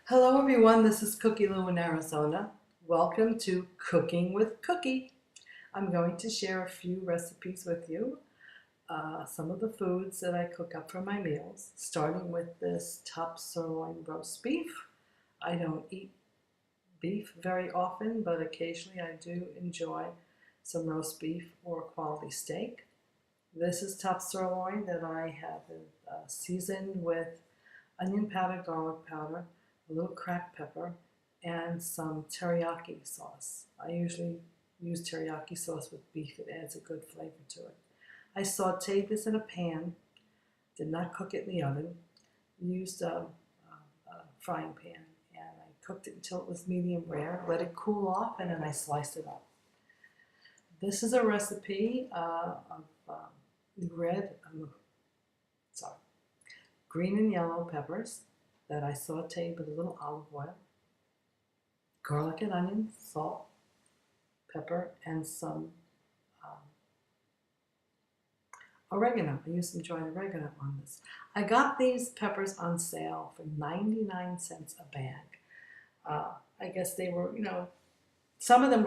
Hello everyone, this is Cookie Lou in Arizona. Welcome to Cooking with Cookie. I'm going to share a few recipes with you. Some of the foods that I cook up for my meals, starting with this top sirloin roast beef. I don't eat beef very often, but occasionally I do enjoy some roast beef or quality steak. This is top sirloin that I have seasoned with onion powder, garlic powder, a little cracked pepper, and some teriyaki sauce. I usually use teriyaki sauce with beef. It adds a good flavor to it. I sauteed this in a pan, did not cook it in the oven, used a frying pan, and I cooked it until it was medium rare, let it cool off, and then I sliced it up. This is a recipe of red, sorry, green and yellow peppers that I sauteed with a little olive oil, garlic and onion, salt, pepper, and some oregano. I used some dried oregano on this. I got these peppers on sale for 99 cents a bag. I guess they were, some of them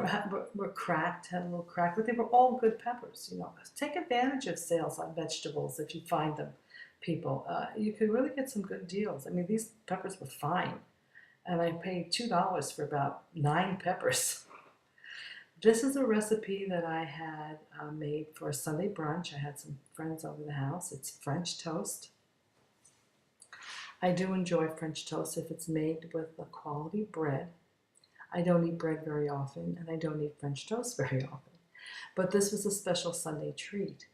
were cracked, had a little crack, but they were all good peppers. Take advantage of sales on vegetables if you find them, people. You could really get some good deals. I mean, these peppers were fine, and I paid $2 for about 9 peppers. This is a recipe that I had made for a Sunday brunch. I had some friends over the house. It's French toast. I do enjoy French toast if it's made with a quality bread. I don't eat bread very often, and I don't eat French toast very often. But this was a special Sunday treat.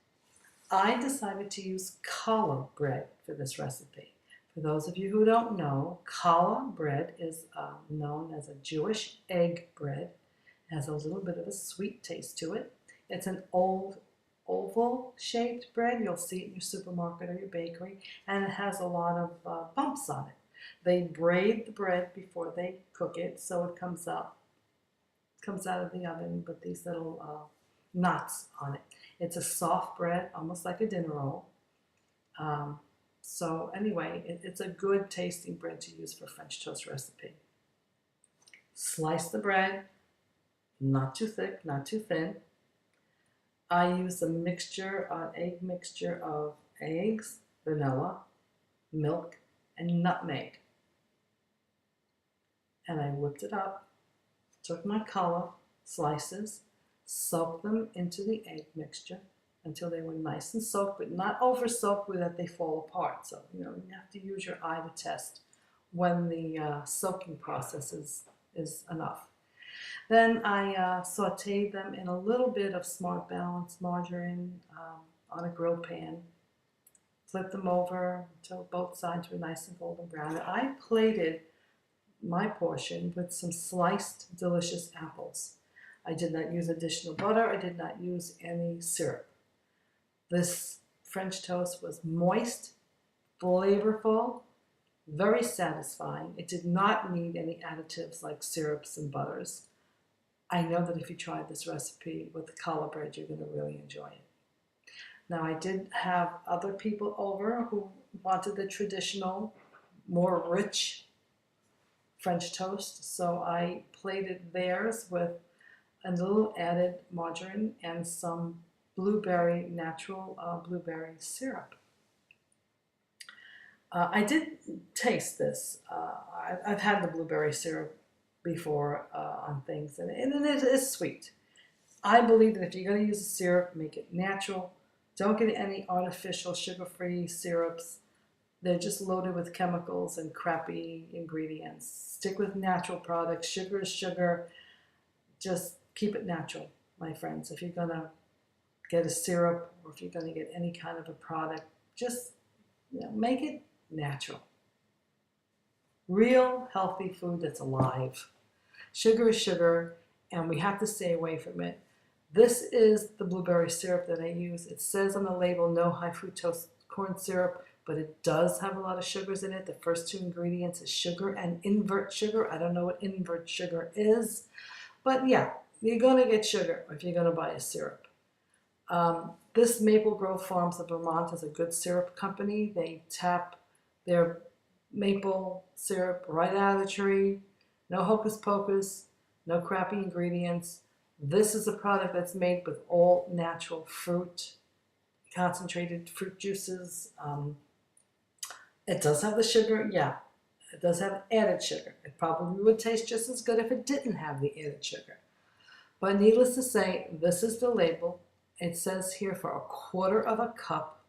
I decided to use challah bread for this recipe. For those of you who don't know, challah bread is known as a Jewish egg bread. It has a little bit of a sweet taste to it. It's an oval-shaped bread. You'll see it in your supermarket or your bakery, and it has a lot of bumps on it. They braid the bread before they cook it, so it comes out of the oven with these little knots on it. It's a soft bread, almost like a dinner roll. So anyway, it's a good tasting bread to use for French toast recipe. Slice the bread, not too thick, not too thin. I use an egg mixture of eggs, vanilla, milk, and nutmeg. And I whipped it up, took my challah slices, soaked them into the egg mixture until they were nice and soaked, but not over soaked where that they fall apart. So, you have to use your eye to test when the soaking process is enough. Then I sauteed them in a little bit of Smart Balance margarine on a grill pan. Flip them over until both sides were nice and golden brown. And I plated my portion with some sliced delicious apples. I did not use additional butter. I did not use any syrup. This French toast was moist, flavorful, very satisfying. It did not need any additives like syrups and butters. I know that if you try this recipe with the challah bread, you're going to really enjoy it. Now, I did have other people over who wanted the traditional, more rich French toast, so I plated theirs with a little added margarine and some natural blueberry syrup. I did taste this. I've had the blueberry syrup before on things, and it is sweet. I believe that if you're going to use a syrup, make it natural. Don't get any artificial sugar-free syrups. They're just loaded with chemicals and crappy ingredients. Stick with natural products. Sugar is sugar. Just keep it natural, my friends. If you're going to get a syrup or if you're going to get any kind of a product, just make it natural. Real healthy food that's alive. Sugar is sugar, and we have to stay away from it. This is the blueberry syrup that I use. It says on the label no high fructose corn syrup, but it does have a lot of sugars in it. The first 2 ingredients is sugar and invert sugar. I don't know what invert sugar is, but yeah, you're going to get sugar if you're going to buy a syrup. This Maple Grove Farms of Vermont is a good syrup company. They tap their maple syrup right out of the tree. No hocus pocus, no crappy ingredients. This is a product that's made with all natural fruit, concentrated fruit juices. It does have the sugar, yeah. It does have added sugar. It probably would taste just as good if it didn't have the added sugar. But needless to say, this is the label. It says here for 1/4 of a cup,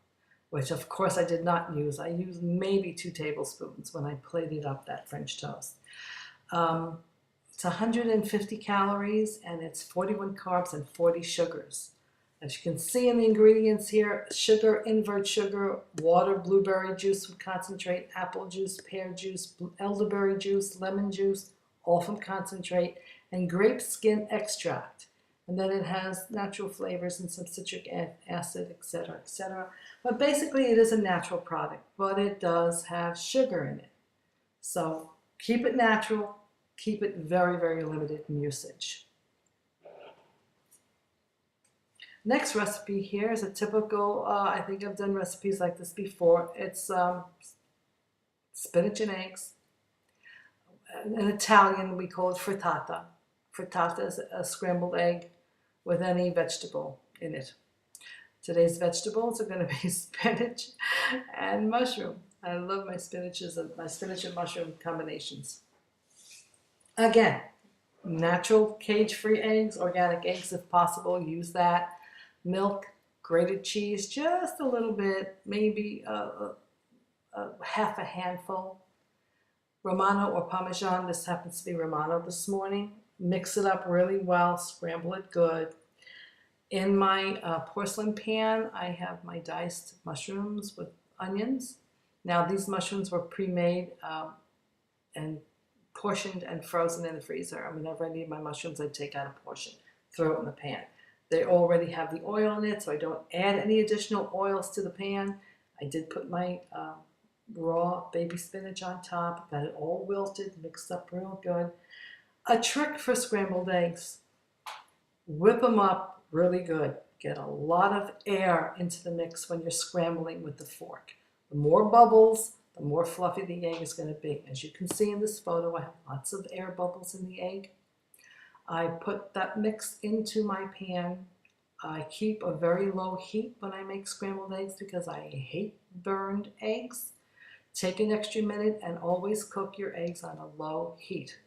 which of course I did not use. I used maybe 2 tablespoons when I plated up that French toast. It's 150 calories and it's 41 carbs and 40 sugars. As you can see in the ingredients here, sugar, invert sugar, water, blueberry juice from concentrate, apple juice, pear juice, elderberry juice, lemon juice, all from concentrate, and grape skin extract. And then it has natural flavors and some citric acid, etc., etc. But basically it is a natural product, but it does have sugar in it. So keep it natural, keep it very, very limited in usage. Next recipe here is a typical, I think I've done recipes like this before. It's spinach and eggs. In Italian, we call it frittata. Frittata is a scrambled egg with any vegetable in it. Today's vegetables are going to be spinach and mushroom. I love my spinach and mushroom combinations. Again, natural cage-free eggs, organic eggs if possible, use that. Milk, grated cheese, just a little bit, maybe half a handful. Romano or Parmesan, this happens to be Romano this morning. Mix it up really well, scramble it good. In my porcelain pan, I have my diced mushrooms with onions. Now these mushrooms were pre-made and portioned and frozen in the freezer. Whenever I need my mushrooms, I take out a portion, throw it in the pan. They already have the oil in it, so I don't add any additional oils to the pan. I did put my raw baby spinach on top, got it all wilted, mixed up real good. A trick for scrambled eggs, whip them up really good. Get a lot of air into the mix when you're scrambling with the fork. The more bubbles, the more fluffy the egg is going to be. As you can see in this photo, I have lots of air bubbles in the egg. I put that mix into my pan. I keep a very low heat when I make scrambled eggs because I hate burned eggs. Take an extra minute and always cook your eggs on a low heat.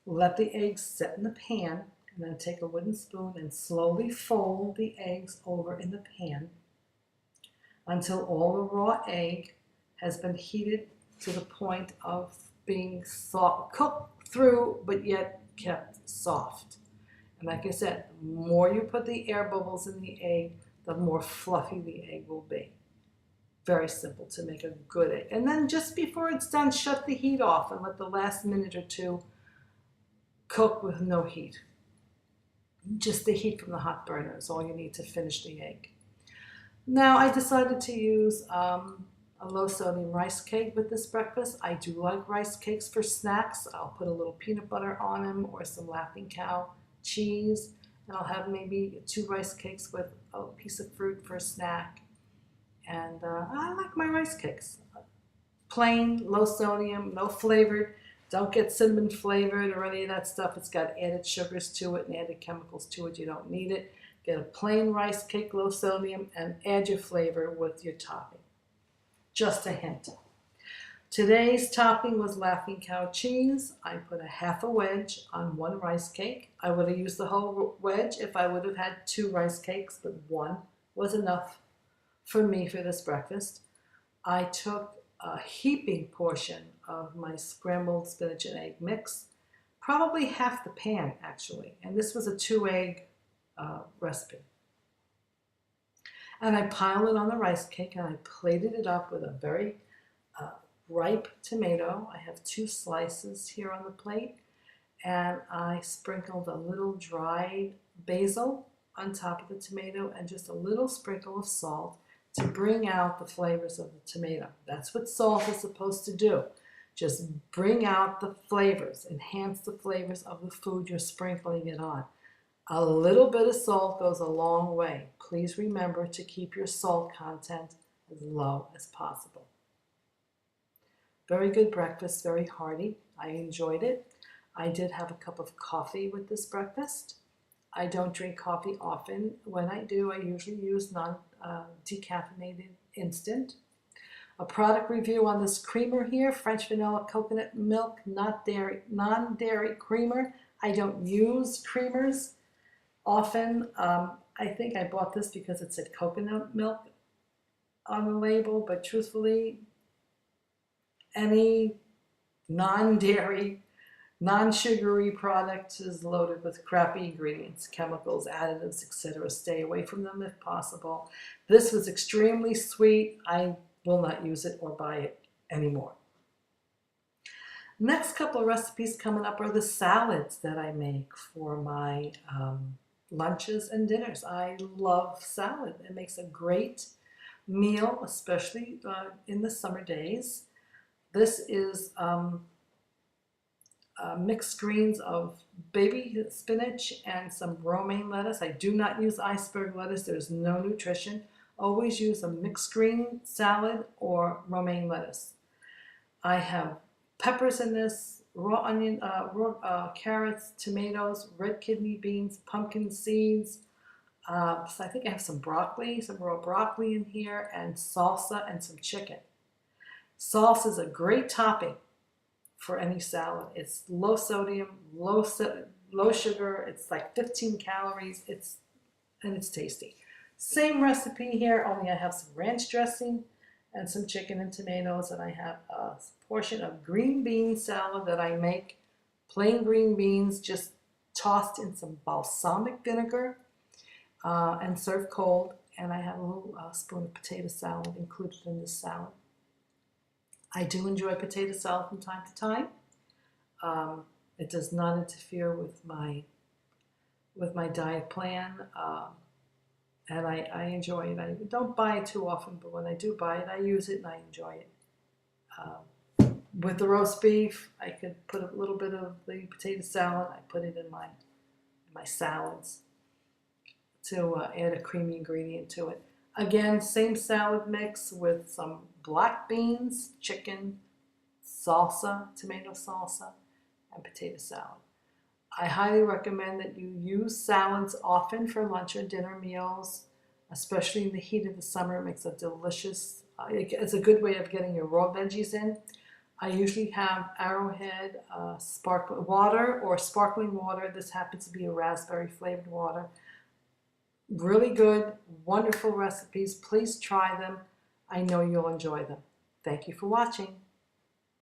Let the eggs set in the pan and then take a wooden spoon and slowly fold the eggs over in the pan until all the raw egg has been heated to the point of being soft, cooked through but yet kept soft. And like I said, the more you put the air bubbles in the egg, the more fluffy the egg will be. Very simple to make a good egg. And then just before it's done, shut the heat off and let the last minute or two cook with no heat. Just the heat from the hot burner is all you need to finish the egg. Now I decided to use a low sodium rice cake with this breakfast. I do like rice cakes for snacks. I'll put a little peanut butter on them or some Laughing Cow cheese, and I'll have maybe 2 rice cakes with a piece of fruit for a snack. And I like my rice cakes. Plain, low sodium, no flavored. Don't get cinnamon flavored or any of that stuff. It's got added sugars to it and added chemicals to it. You don't need it. Get a plain rice cake, low sodium, and add your flavor with your topping. Just a hint. Today's topping was Laughing Cow cheese. I put a half a wedge on 1 rice cake. I would have used the whole wedge if I would have had 2 rice cakes, but 1 was enough for me for this breakfast. I took a heaping portion of my scrambled spinach and egg mix, probably half the pan actually, and this was a 2-egg recipe. And I piled it on the rice cake and I plated it up with a very ripe tomato. I have 2 slices here on the plate, and I sprinkled a little dried basil on top of the tomato and just a little sprinkle of salt to bring out the flavors of the tomato. That's what salt is supposed to do. Just bring out the flavors, enhance the flavors of the food you're sprinkling it on. A little bit of salt goes a long way. Please remember to keep your salt content as low as possible. Very good breakfast, very hearty. I enjoyed it. I did have a cup of coffee with this breakfast. I don't drink coffee often. When I do, I usually use non-decaffeinated instant. A product review on this creamer here, French vanilla coconut milk, not dairy, non-dairy creamer. I don't use creamers often. I think I bought this because it said coconut milk on the label, but truthfully, any non-dairy, non-sugary product is loaded with crappy ingredients, chemicals, additives, etc. Stay away from them if possible. This was extremely sweet. I will not use it or buy it anymore. Next couple of recipes coming up are the salads that I make for my lunches and dinners. I love salad. It makes a great meal, especially in the summer days. This is mixed greens of baby spinach and some romaine lettuce. I do not use iceberg lettuce. There's no nutrition. Always use a mixed green salad or romaine lettuce. I have peppers in this, raw onion, carrots, tomatoes, red kidney beans, pumpkin seeds. So I think I have some broccoli, some raw broccoli in here, and salsa and some chicken. Salsa is a great topping for any salad. It's low sodium, low sugar. It's like 15 calories. And it's tasty. Same recipe here, only I have some ranch dressing and some chicken and tomatoes, and I have a portion of green bean salad that I make. Plain green beans, just tossed in some balsamic vinegar and served cold. And I have a little spoon of potato salad included in this salad. I do enjoy potato salad from time to time. It does not interfere with my diet plan, and I enjoy it. I don't buy it too often, but when I do buy it, I use it and I enjoy it. With the roast beef, I could put a little bit of the potato salad. I put it in my salads to add a creamy ingredient to it. Again, same salad mix with some black beans, chicken, salsa, tomato salsa, and potato salad. I highly recommend that you use salads often for lunch or dinner meals, especially in the heat of the summer. It makes a delicious, it's a good way of getting your raw veggies in. I usually have Arrowhead sparkling water or sparkling water. This happens to be a raspberry flavored water. Really good, wonderful recipes. Please try them. I know you'll enjoy them. Thank you for watching.